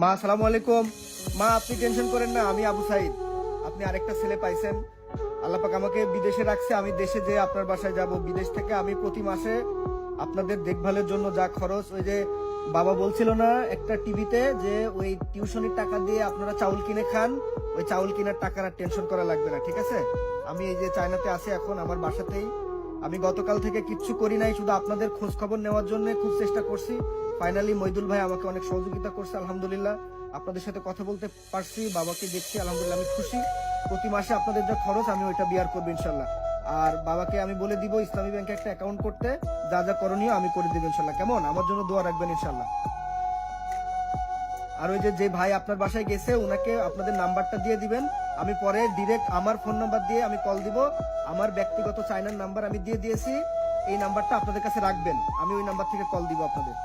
মা আসসালামু আলাইকুম। মা আপনি টেনশন করেন না, আমি আবু সাইদ। আপনি আরেকটা ছেলে পাইছেন। আল্লাহ পাক আমাকে বিদেশে রাখছে, আমি দেশে যে আপনার বাসায় যাব। বিদেশ থেকে আমি প্রতি মাসে আপনাদের দেখভালের জন্য যা খরচ, ওই যে বাবা বলছিল না একটা টিভিতে যে ওই টিউশনির টাকা দিয়ে আপনারা চাউল কিনে খান, ওই চাউল কেনার টাকার আর টেনশন করা লাগবে না, ঠিক আছে? আমি এই যে চায়নাতে আছি এখন আমার বাসাতেই। আমি গতকাল থেকে কিচ্ছু করি নাই, শুধু আপনাদের খোঁজ খবর নেওয়ার জন্য খুব চেষ্টা করছি। ফাইনালি মইদুল ভাই আমাকে অনেক সহযোগিতা করছে, আলহামদুলিল্লাহ। আপনাদের সাথে কথা বলতে পারছি, বাবাকে দেখছি, আলহামদুলিল্লাহ আমি খুশি। প্রতি মাসে আপনাদের যা খরচ আমি ওইটা বিয়ার করবো ইনশাল্লাহ। আর বাবাকে আমি বলে দিব ইসলামী ব্যাংকে একটা অ্যাকাউন্ট করতে, যা যা করণীয় আমি করে দিব ইনশাল্লাহ। কেমন? আমার জন্য দোয়া রাখবেন ইনশাল্লাহ। আর ওই যে যে ভাই আপনার বাসায় গেছে ওনাকে আপনাদের নাম্বারটা দিয়ে দিবেন। আমি পরে ডিরেক্ট আমার ফোন নাম্বার দিয়ে আমি কল দিব। আমার ব্যক্তিগত চাইনার নাম্বার আমি দিয়ে দিয়েছি, এই নাম্বারটা আপনাদের কাছে রাখবেন, আমি ওই নাম্বার থেকে কল দিব আপনাদের।